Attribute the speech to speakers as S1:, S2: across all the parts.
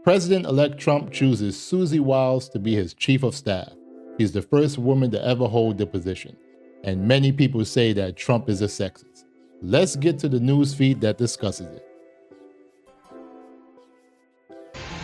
S1: President-elect Trump chooses Susie Wiles to be his chief of staff. She's the first woman to ever hold the position, and many people say that Trump is a sexist. Let's get to the news feed that discusses it.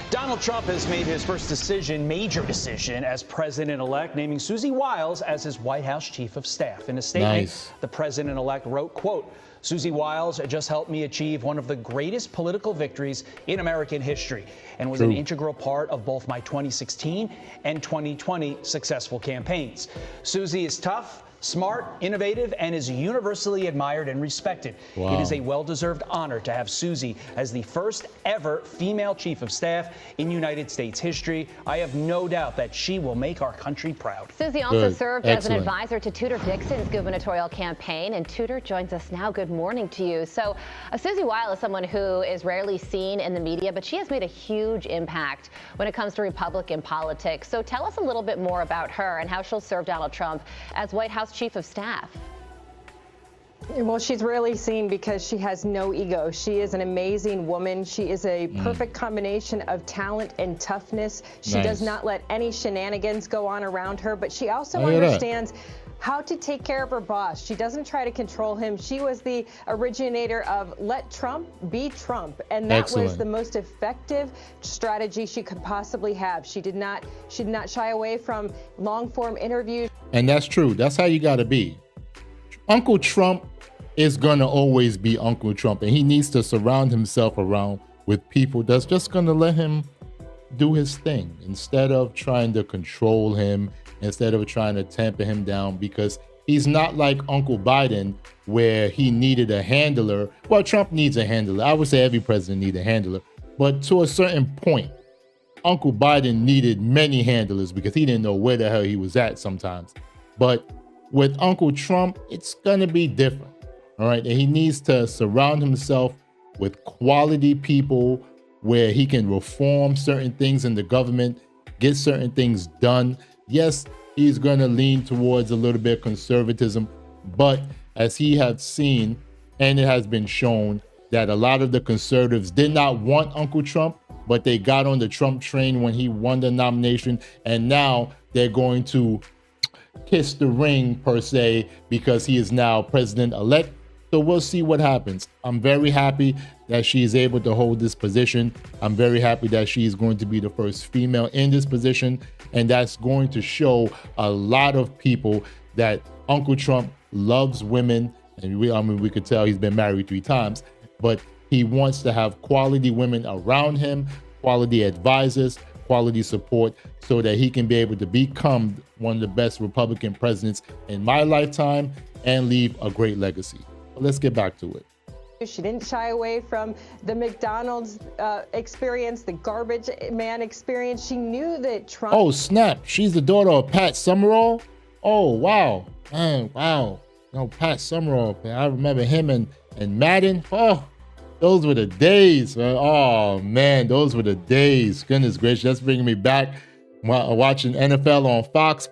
S2: Donald Trump has made his first major decision as president-elect, naming Susie Wiles as his White House chief of staff. In a statement, the president-elect wrote, quote, "Susie Wiles just helped me achieve one of the greatest political victories in American history and was an integral part of both my 2016 and 2020 successful campaigns. Susie is tough, smart, innovative, and is universally admired and respected. Wow. It is a well-deserved honor to have Susie as the first ever female chief of staff in United States history. I have no doubt that she will make our country proud."
S3: Susie also served as an advisor to Tudor Dixon's gubernatorial campaign, and Tudor joins us now. Good morning to you. So Susie Wiles is someone who is rarely seen in the media, but she has made a huge impact when it comes to Republican politics. So tell us a little bit more about her and how she'll serve Donald Trump as White House chief of staff.
S4: Well, she's rarely seen because she has no ego. She is an amazing woman. She is a perfect combination of talent and toughness. She does not let any shenanigans go on around her, but she also understands how to take care of her boss. She doesn't try to control him. She was the originator of let Trump be Trump, and that was the most effective strategy she could possibly have. She did not shy away from long-form interviews.
S1: And that's true. That's how you got to be. Uncle Trump is going to always be Uncle Trump, and he needs to surround himself around with people that's just going to let him do his thing instead of trying to control him, instead of trying to tamper him down, because he's not like Uncle Biden where he needed a handler. Well, Trump needs a handler. I would say every president needs a handler, but to a certain point, Uncle Biden needed many handlers because he didn't know where the hell he was at sometimes. But with Uncle Trump, it's going to be different. All right. And he needs to surround himself with quality people where he can reform certain things in the government, get certain things done. Yes, he's going to lean towards a little bit of conservatism, but as he has seen, and it has been shown that a lot of the conservatives did not want Uncle Trump, but they got on the Trump train when he won the nomination, and now they're going to kiss the ring, per se, because he is now president-elect. So we'll see what happens. I'm very happy that she is able to hold this position. I'm very happy that she is going to be the first female in this position, and that's going to show a lot of people that Uncle Trump loves women, and we could tell he's been married 3 times, but he wants to have quality women around him, quality advisors, quality support, so that he can be able to become one of the best Republican presidents in my lifetime and leave a great legacy. Let's get back to it.
S4: She didn't shy away from the McDonald's experience, the garbage man experience. She knew that Trump...
S1: Oh, snap. She's the daughter of Pat Summerall? Oh, wow. Man, wow. No, Pat Summerall, man. I remember him and Madden. Oh, those were the days, man. Oh, man, those were the days. Goodness gracious, that's bringing me back watching NFL on Fox.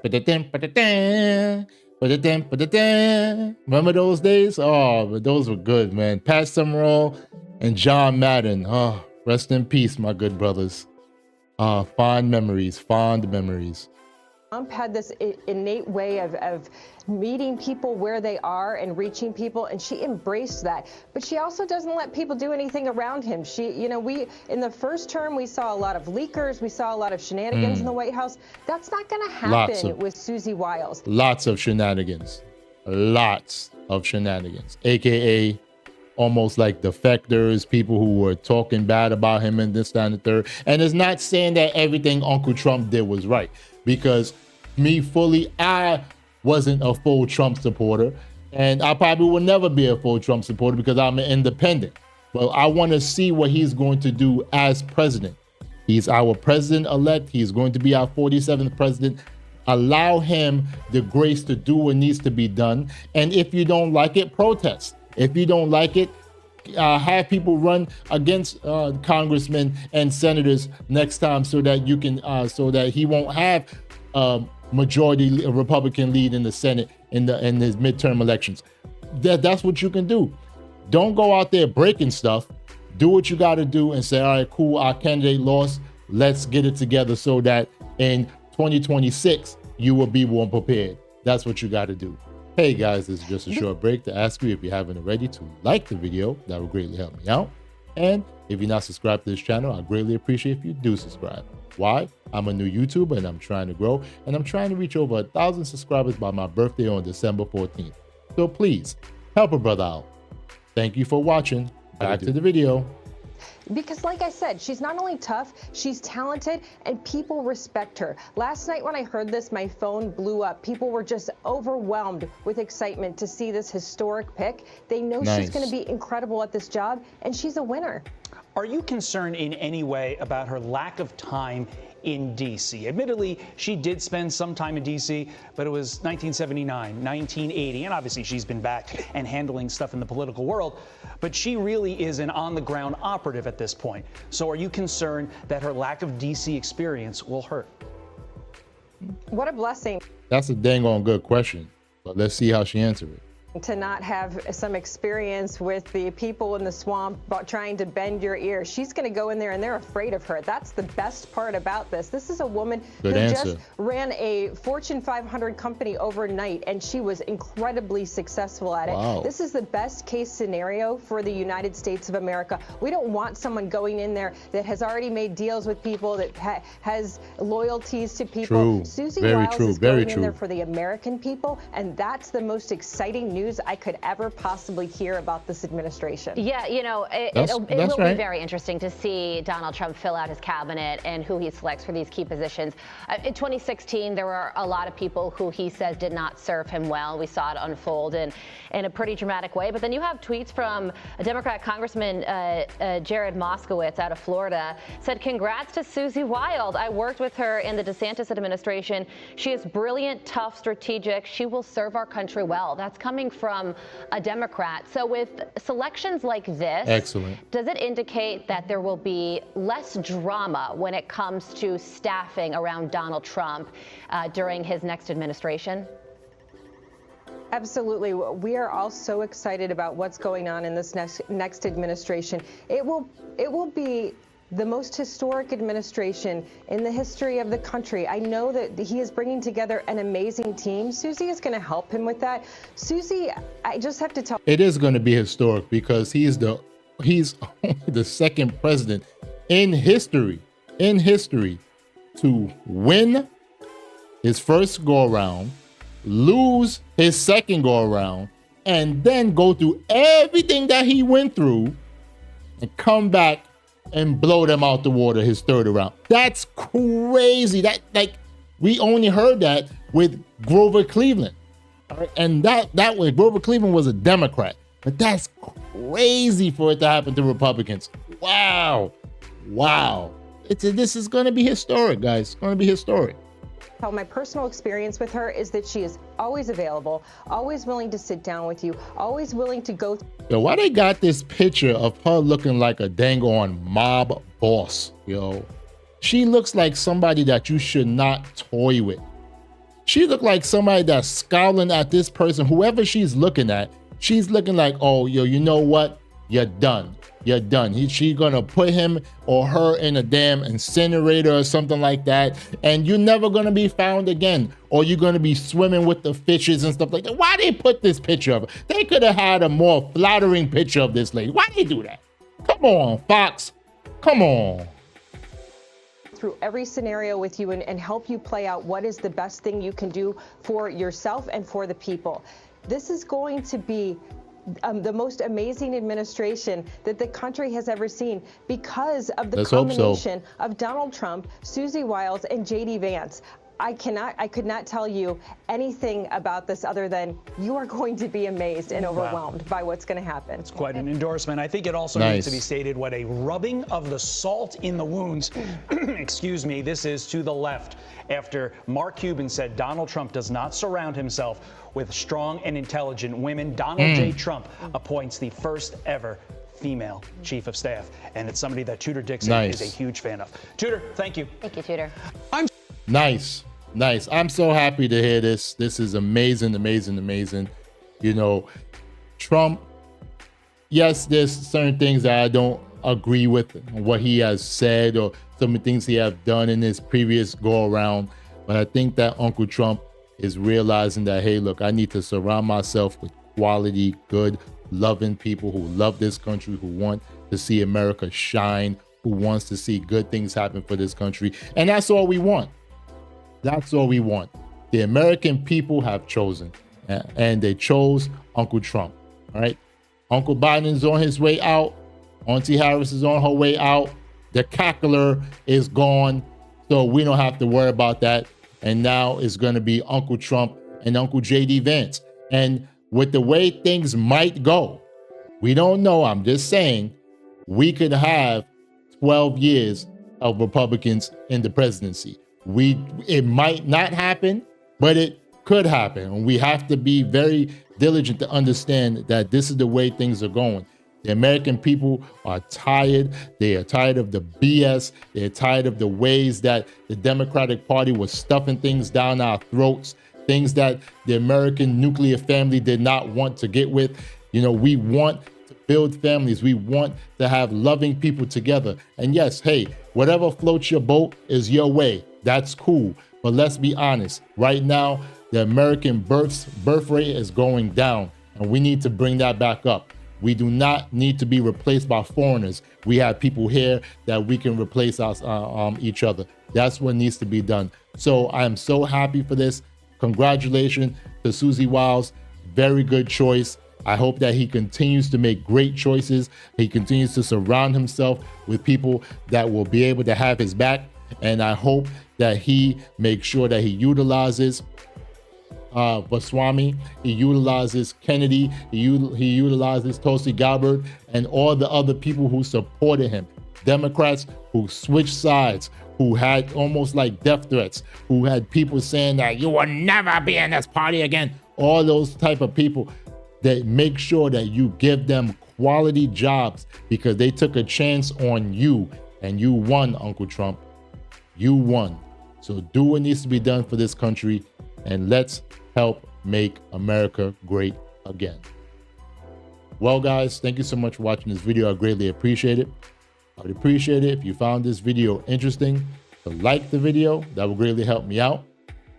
S1: Remember those days? Oh, but those were good, man. Pat Summerall and John Madden. Oh, rest in peace, my good brothers. Fond memories, fond memories.
S4: Trump had this innate way of meeting people where they are and reaching people, and she embraced that. But she also doesn't let people do anything around him. In the first term, we saw a lot of leakers, we saw a lot of shenanigans in the White House. That's not going to happen with Susie Wiles.
S1: Lots of shenanigans, AKA almost like defectors, people who were talking bad about him and this, that, and the third. And it's not saying that everything Uncle Trump did was right, because I wasn't a full Trump supporter, and I probably will never be a full Trump supporter because I'm an independent. But I want to see what he's going to do as president. He's our president-elect. He's going to be our 47th president. Allow him the grace to do what needs to be done. And if you don't like it, protest. If you don't like it, have people run against congressmen and senators next time, so that you can, so that he won't have majority Republican lead in the Senate in his midterm elections. That's what you can do. Don't go out there breaking stuff. Do what you got to do and say, all right, cool, our candidate lost, let's get it together so that in 2026, you will be more prepared. That's what you got to do. Hey guys, this is just a short break to ask you, if you haven't already, to like the video. That would greatly help me out. And if you're not subscribed to this channel, I greatly appreciate if you do subscribe. Why? I'm a new YouTuber and I'm trying to grow, and I'm trying to reach over 1,000 subscribers by my birthday on December 14th. So please help a brother out. Thank you for watching. Back to the video.
S4: Because like I said, she's not only tough, she's talented, and people respect her. Last night when I heard this, my phone blew up. People were just overwhelmed with excitement to see this historic pick. They know she's going to be incredible at this job, and she's a winner.
S2: Are you concerned in any way about her lack of time in D.C.? Admittedly, she did spend some time in D.C., but it was 1979, 1980, and obviously she's been back and handling stuff in the political world, but she really is an on-the-ground operative at this point. So are you concerned that her lack of D.C. experience will hurt?
S4: What a blessing.
S1: That's a dang on good question, but let's see how she answers it.
S4: To not have some experience with the people in the swamp trying to bend your ear. She's going to go in there and they're afraid of her. That's the best part about this. This is a woman who just ran a Fortune 500 company overnight, and she was incredibly successful at it.
S1: Wow.
S4: This is the best case scenario for the United States of America. We don't want someone going in there that has already made deals with people, that has loyalties to people.
S1: True.
S4: Susie
S1: Very
S4: Wiles
S1: true.
S4: is
S1: Very
S4: going in
S1: true.
S4: there for the American people, and that's the most exciting news I could ever possibly hear about this administration.
S3: Yeah, you know, it will be very interesting to see Donald Trump fill out his cabinet and who he selects for these key positions. In 2016, there were a lot of people who he says did not serve him well. We saw it unfold in a pretty dramatic way. But then you have tweets from a Democrat Congressman, Jared Moskowitz out of Florida, said, "Congrats to Susie Wiles. I worked with her in the DeSantis administration. She is brilliant, tough, strategic. She will serve our country well." That's coming from a Democrat. So with selections like this, does it indicate that there will be less drama when it comes to staffing around Donald Trump during his next administration?
S4: Absolutely. We are all so excited about what's going on in this next administration. It will be the most historic administration in the history of the country. I know that he is bringing together an amazing team. Susie is going to help him with that. Susie, I just have to tell.
S1: It is going to be historic because he's only the second president in history to win his first go around, lose his second go around, and then go through everything that he went through and come back and blow them out the water his third round. That's crazy. We only heard that with Grover Cleveland. All right? And that way, Grover Cleveland was a Democrat. But that's crazy for it to happen to Republicans. Wow. This is going to be historic, guys. It's going to be historic.
S4: My personal experience with her is that she is always available, always willing to sit down with you, always willing to go.
S1: Yo, why they got this picture of her looking like a dang on mob boss, yo? She looks like somebody that you should not toy with. She looked like somebody that's scowling at this person, whoever she's looking at. She's looking like, oh, yo, you know what? You're done. You're done. She's gonna put him or her in a damn incinerator or something like that, and you're never gonna be found again. Or you're gonna be swimming with the fishes and stuff like that. Why they put this picture of her? They could have had a more flattering picture of this lady. Why they do that? Come on, Fox. Come on.
S4: Through every scenario with you and help you play out what is the best thing you can do for yourself and for the people. This is going to be the most amazing administration that the country has ever seen because of the combination of Donald Trump, Susie Wiles, and J.D. Vance. I could not tell you anything about this other than you are going to be amazed and overwhelmed by what's going to happen.
S2: It's quite an endorsement. I think it also needs to be stated what a rubbing of the salt in the wounds, excuse me, this is to the left after Mark Cuban said Donald Trump does not surround himself with strong and intelligent women. Donald J. Trump appoints the first ever female chief of staff, and it's somebody that Tudor Dixon is a huge fan of. Tudor, thank you.
S3: Thank you, Tudor.
S1: Nice. I'm so happy to hear this. This is amazing. You know, Trump, yes, there's certain things that I don't agree with what he has said or some of the things he has done in his previous go around. But I think that Uncle Trump is realizing that, hey, look, I need to surround myself with quality, good, loving people who love this country, who want to see America shine, who wants to see good things happen for this country. And that's all we want. That's all we want. The American people have chosen, and they chose Uncle Trump. All right. Uncle Biden is on his way out. Auntie Harris is on her way out. The cackler is gone. So we don't have to worry about that. And now it's going to be Uncle Trump and Uncle J.D. Vance. And with the way things might go, we don't know. I'm just saying we could have 12 years of Republicans in the presidency. It might not happen, but it could happen. And we have to be very diligent to understand that this is the way things are going. The American people are tired. They are tired of the BS. They're tired of the ways that the Democratic Party was stuffing things down our throats, things that the American nuclear family did not want to get with. You know, we want to build families. We want to have loving people together. And yes, hey, whatever floats your boat is your way. That's cool. But let's be honest. Right now, the American birth rate is going down, and we need to bring that back up. We do not need to be replaced by foreigners. We have people here that we can replace us, each other. That's what needs to be done. So I am so happy for this. Congratulations to Susie Wiles. Very good choice. I hope that he continues to make great choices. He continues to surround himself with people that will be able to have his back. And I hope that he makes sure that he utilizes Vaswamy, he utilizes Kennedy, he utilizes Tulsi Gabbard, and all the other people who supported him. Democrats who switched sides, who had almost like death threats, who had people saying that you will never be in this party again. All those type of people, that make sure that you give them quality jobs because they took a chance on you, and you won, Uncle Trump. You won. So do what needs to be done for this country, and let's help make America great again. Well, guys, thank you so much for watching this video. I greatly appreciate it. I would appreciate it if you found this video interesting to like the video. That would greatly help me out.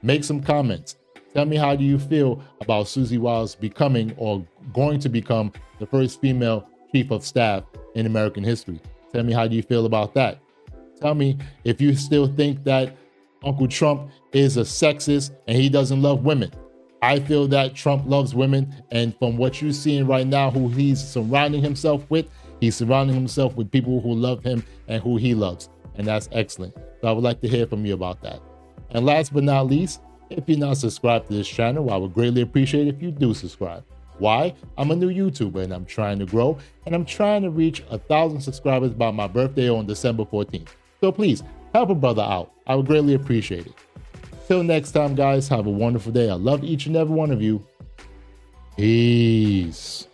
S1: Make some comments. Tell me, how do you feel about Susie Wiles becoming, or going to become, the first female chief of staff in American history? Tell me, how do you feel about that? Tell me if you still think that Uncle Trump is a sexist and he doesn't love women. I feel that Trump loves women, and from what you're seeing right now, who he's surrounding himself with, he's surrounding himself with people who love him and who he loves, and that's excellent. So I would like to hear from you about that. And last but not least, if you're not subscribed to this channel, I would greatly appreciate it if you do subscribe. Why? I'm a new YouTuber and I'm trying to grow, and I'm trying to reach 1,000 subscribers by my birthday on December 14th. So please help a brother out. I would greatly appreciate it. Till next time, guys, have a wonderful day. I love each and every one of you. Peace.